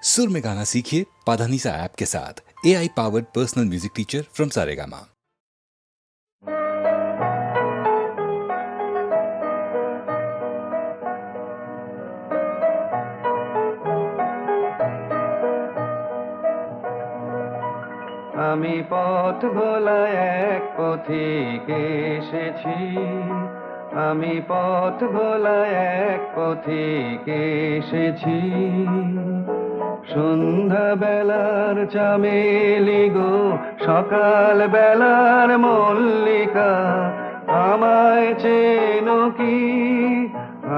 सुर में गाना सीखिए पाधानीसा ऐप के साथ। AI powered personal music teacher from Saregama. আমি পথ ভোলা এক পথিক এসেছি, আমি পথ ভোলা এক পথিক এসেছি। সন্ধ্যা বেলার চামেলি গো, সকাল বেলার মল্লিকা, আমায় চেনো কি?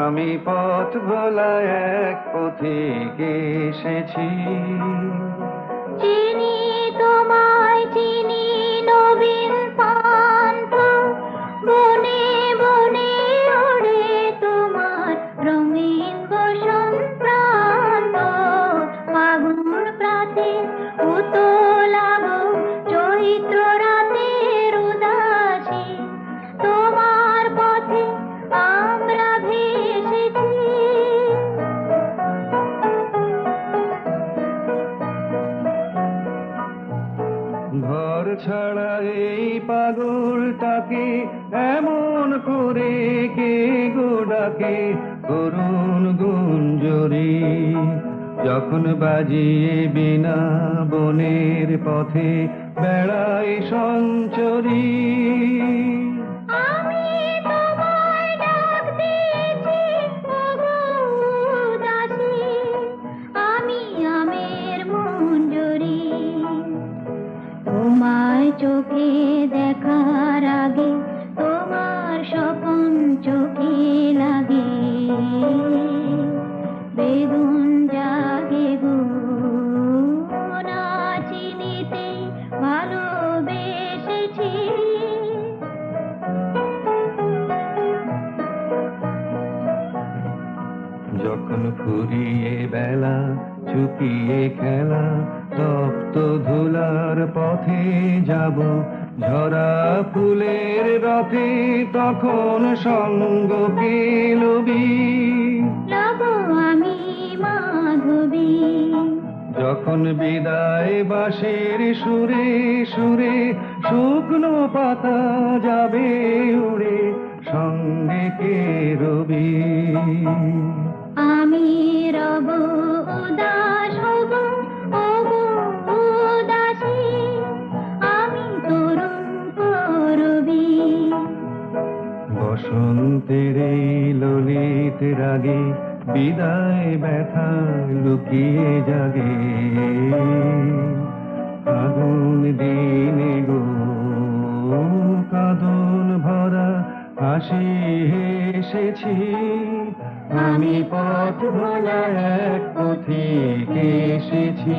আমি পথ ভোলা এক পথিক এসেছি। চিনি তোমায় চিনি নবীন পান্থ, বনে বনে ওড়ে তোমার রঙিন বসন্ত। ফাগুন প্রাতে উতলাগো চৈত্র রাতের উদাসী, তোমার পথে আমরা ভেসেছি। ঘর ছাড়া এই পাগলটাকে এমন করে কে গো ডাকে, করুণ গুঞ্জরি যখন বাজিয়ে বিনা বনের পথে বেড়ায় সঞ্চরী। আমি তোমায় ডাক দিয়েছি ওগো উদাসী, আমি আমের মঞ্জরি। তোমায় চোখে দেখার আগে তোমার স্বপন চোখে লাগে, বেগুন জাগে গো না চিনিতে ভালোবেসেছি। যখন ফুরিয়ে বেলা চুপিয়ে খেলা, তপ্ত ধুলার পথে যাব ঝরা ফুলের রথে, তখন সঙ্গ পেলবি লাগো আমি মাধবী। যখন বিদায় বাঁশির সুরে সুরে শুকনো পাতা যাবে উড়ে, সঙ্গে কে রবি? আমি রব উদাস হব ওগো উদাসী, আমি তরুণ করবি। বসন্তের এই ললিত রাগে বিদায় ব্যথা লুকিয়ে জাগে, আগুন দিনে গো কাঁদন ভরা হাসি এসেছি। আমি পথ ভোলা এক পথিক এসেছি।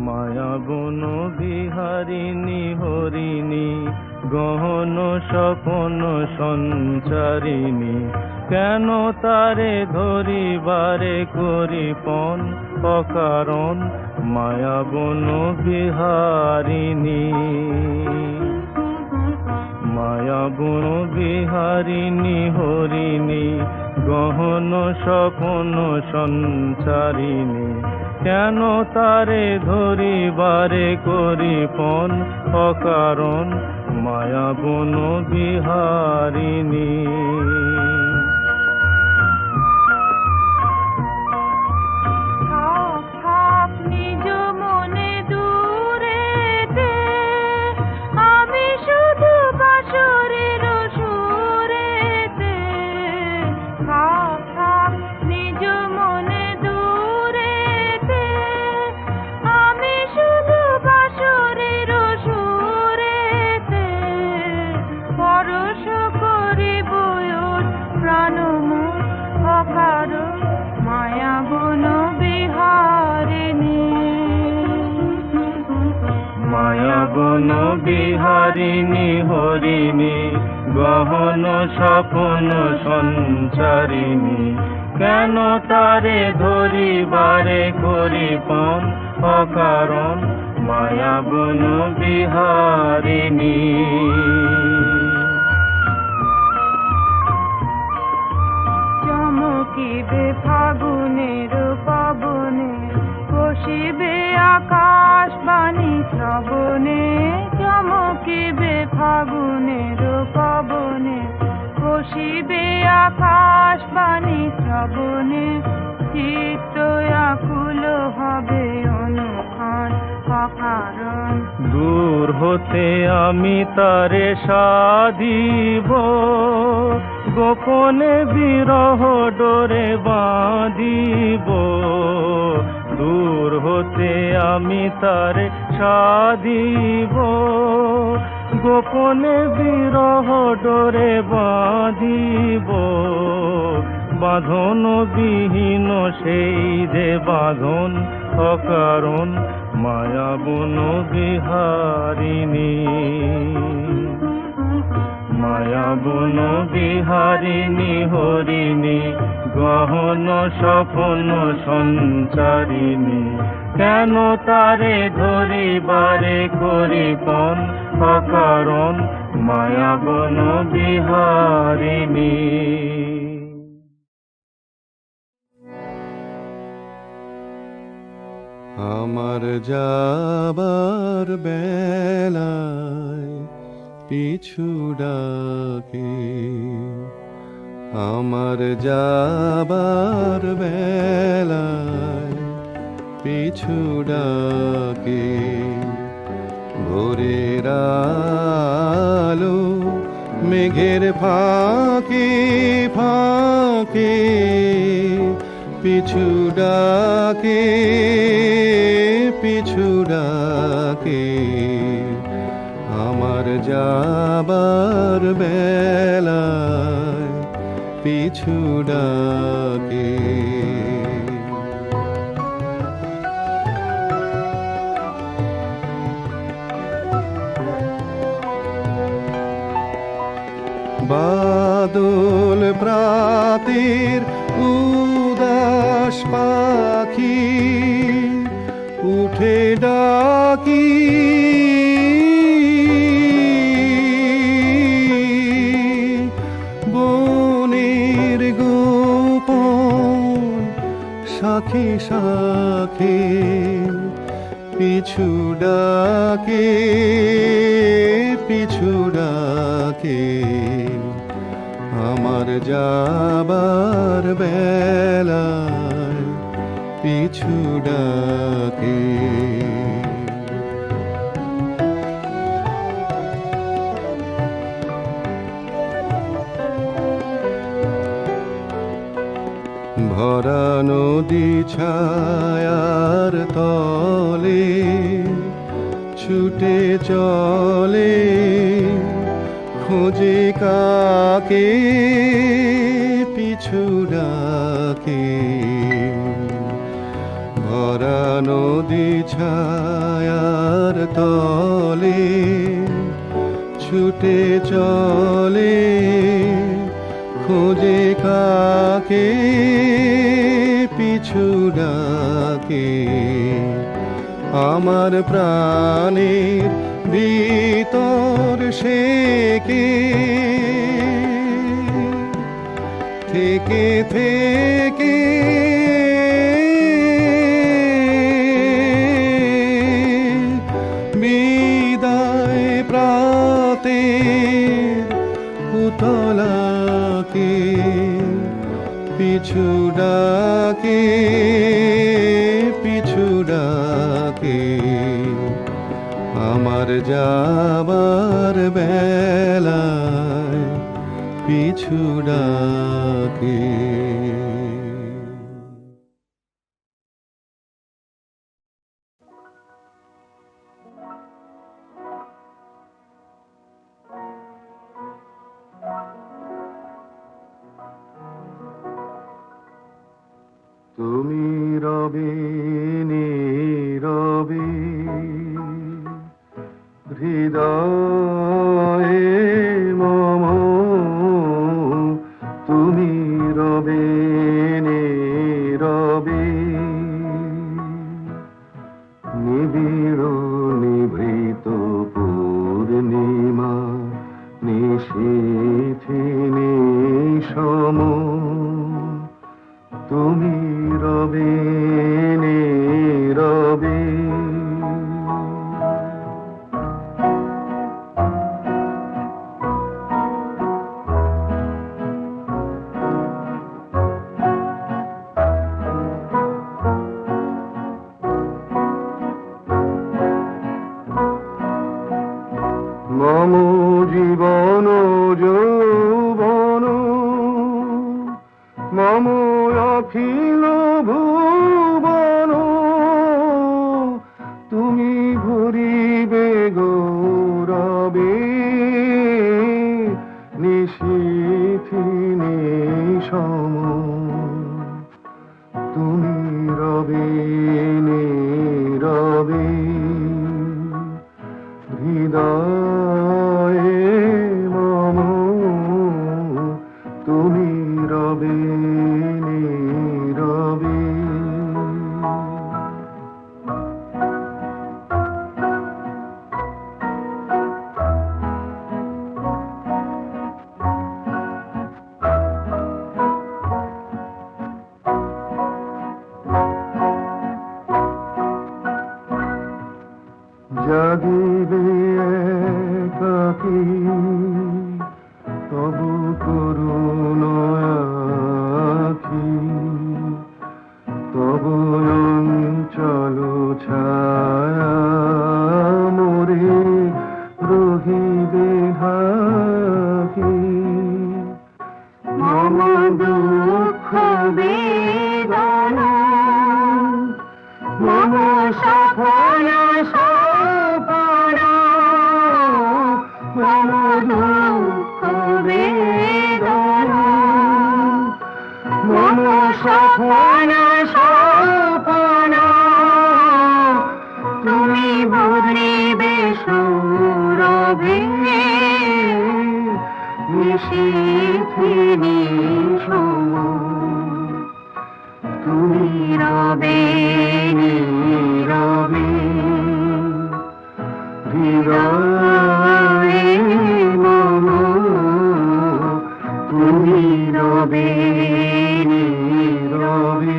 মায়া বন বিহারিণী হরিণী, গহন স্বপন সঞ্চারিণী, কেন তারে ধরিবারে করিপন অকারণ, মায়া বন বিহারিণী। মায়া বন বিহারিণী হরিণী, গহন স্বপন সঞ্চারিণী, কেন তারে ধরিবারে করিপন অকারণ, মায়া বন বিহারিণী। নিজ মনে দূরেতে আমি শুধু বাঁশরের সুরেতে, থাক থাক নিজ মনে দূরেতে আমি শুধু বাঁশরের সুরেতে, পরশ করিব প্রাণময় অকারণ, মায়া বন বিহারিণী। মায়া বন বিহারিণী হরিণী, গহন স্বপন সঞ্চারিণী, কেন তারে ধরিবারে করিপন অকারণ, মায়া বন বিহারিণী। চমকিবে ফাগুনের পবনে, কষিবে আকাশ বাণী শ্রবণে। চমকিবে ফাগুনের পবনে, কষিবে আকাশ বাণী শ্রবণে। চিত্ত আকুল হবে অনুক্ষণ অকারণ। দূর হতে আমি তারে সাধিব, গোপনে বিরহ ডোরে বাঁধিব। দূর হতে আমি তারে সাধিব, গোপনে বিরহ ডোরে বাঁধিব। বাঁধন বিহীন সেই যে বাঁধন অকারণ, মায়া বন বিহারিণী। মায়া বন বিহারিণী হরিণী, গহন স্বপ্ন সঞ্চারিণী। কেন তারে ধরিবারে করিপন অকারণ, মায়া বন বিহারিণী। আমার যাবার বেলায় পিছু ডাকে, আমার যাবার বেলায় পিছু ডাকে। ভোরের আলো মেঘের ফাঁকে ফাঁকে পিছু ডাকে, পিছু ডাকে। আমার যাবার বেলায় পিছু ডাকে। বাদল প্রাতের উদাস পাখি উঠে ডাকি, বনের গোপন শাখে শাখে পিছু ডাকে, পিছু ডাকে। আমার যাবার বেলায় পিছু ডাকে। ভরা নদী ছায়ার তলে ছুটে চলে, খোঁজে কাকে পিছু ডাকে। ভরা নদী ছায়ার তলে ছুটে চলে, খোঁজে কাকে পিছু ডাকে। আমার প্রাণের ভিতর সে কে থেকে থেকে বিদায় প্রাতের পুতলাকে পিছু ডাকে, পিছু ডাকে। আমার যাবার বেলায় পিছু ডাকে। তুমি রবে নীরবে হৃদয়ে মম, তুমি রবে নীরবে নিবিড় মম জীবন যৌবন মম অখিল ভুবন তুমি ভরিবে গৌরবে নিশীথি নিশম তুমি রবে নীরবে হৃদয়ে মম তুমি রবে নীরবে জাগিবে একাকী তবু করুণ আখি তবু অঞ্চল ছায়া মোরে রহিবে ঢাকি মম দুঃখ বেদনা মম সফল মম দুঃখ বেদনা মম সফল সপনা তুমি ভরিবে সুরভে নিশীথি নিশম তুমি রবে নীরবে হৃদয়ে মম তুমি রবে নীরবে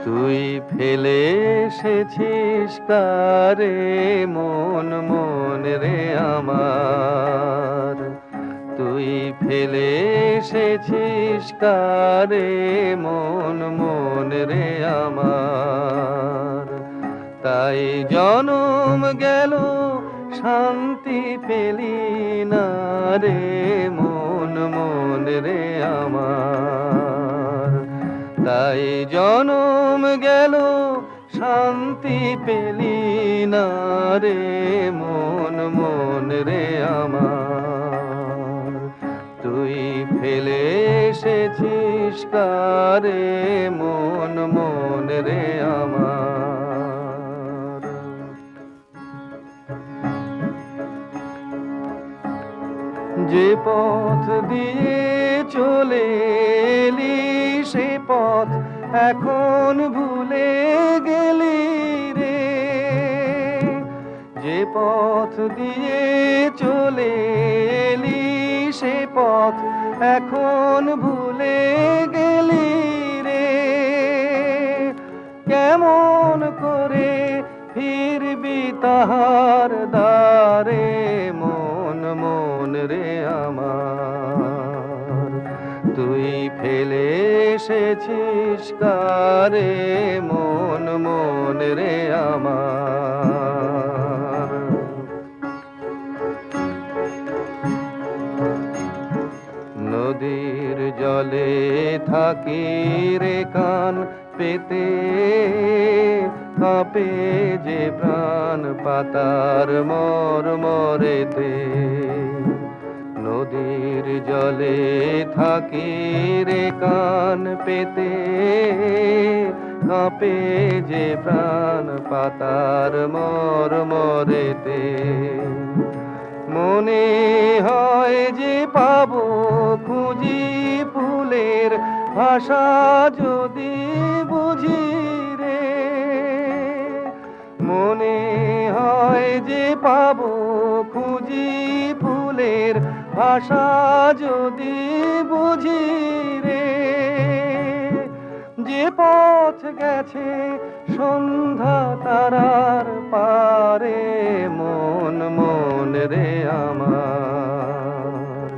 তুই ফেলে এসেছিস কারে মন মন রে আমার তুই ফেলে এসেছিস কারে মন মন রে আমার তাই জনম গেল শান্তি পেলি না রে মন মন রে আমার তাই জনম গেল শান্তি পেলি না রে মন মন রে আমার তুই ফেলে এসেছিস কারে মন মন রে আমার যে পথ দিয়ে চলে এলি সে পথ এখন ভুলে গেলি রে যে পথ দিয়ে চলে এলি সে পথ এখন ভুলে গেলি রে কেমন করে ফিরবি তাহার দ্বারে মন মন রে আমার তুই ফেলে এসেছিস কারে মন মন রে আমার নদীর জলে থাকি রে কান পেতে কাঁপে যে প্রাণ পাতার মর মরেতে নদীর জলে থাকি রে কান পেতে কাঁপে যে প্রাণ পাতার মর মরেতে মনে হয় যে পাবো খুঁজি ফুলের ভাষা যদি বুঝি রে মনে হয় যে পাবো খুঁজি ফুলের ভাষা যদি বুঝি রে যে পথ গেছে সন্ধ্যা তারার পারে মন মন রে আমার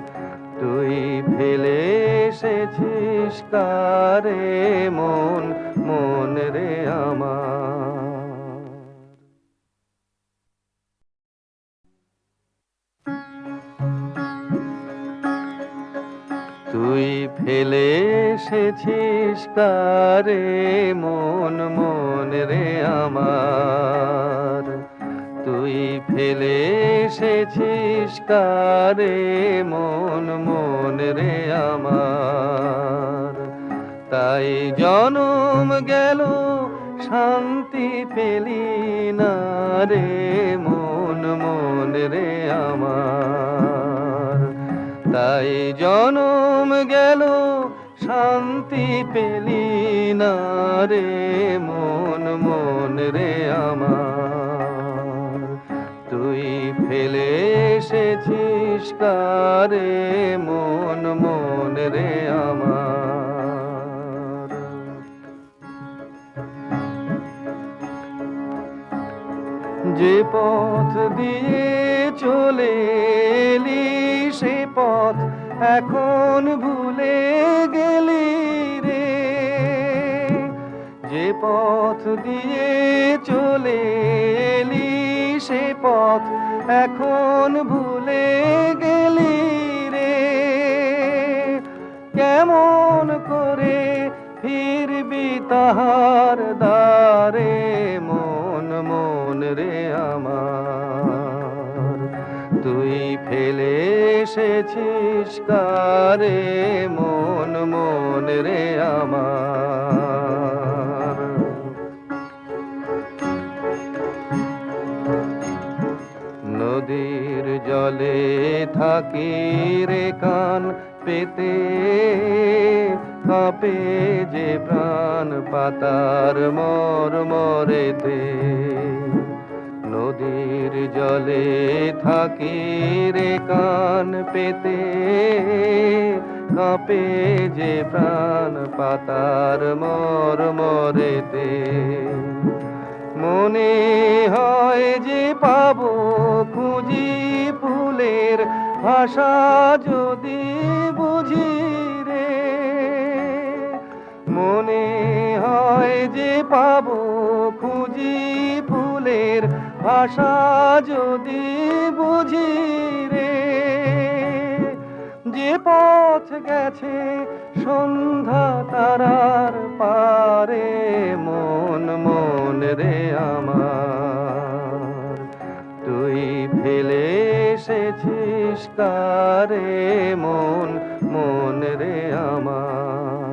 তুই ফেলে এসেছিস কারে মন মন রে আমার। তুই ফেলে এসেছিস কারে মন মন রে আমার। তুই ফেলে এসেছিস কারে মন মন রে আমার। তাই জনম গেল শান্তি পেলি না রে মন মন রে আমার। তাই জনম গেল শান্তি পেলি না রে মন মন রে আমার। তুই ফেলে এসেছিস কারে মন মন রে আমার। যে পথ দিয়ে চলে এলি সে পথ এখন ভুলে গেলি রে। যে পথ দিয়ে চলে এলি সে পথ এখন ভুলে গেলি রে। কেমন করে ফিরবি তাহার দ্বারে মন মন রে আমার। তুই ফেলে এসেছিস কারে মন মন রে আমার। নদীর জলে থাকি রে কান পেতে কাঁপে যে প্রাণ পাতার মর মরেতে। নদীর জলে থাকি রে কান পেতে কাঁপে যে প্রাণ পাতার মর মরেতে। মনে হয় যে পাবো খুঁজি ফুলের ভাষা যদি বুঝি রে। মনে হয় যে পাবো খুঁজি ফুলের ভাষা যদি বুঝি রে। যে পথ গেছে সন্ধ্যা তারার পারে মন মন রে আমার। তুই ফেলে এসেছিস কারে মন মন রে আমার।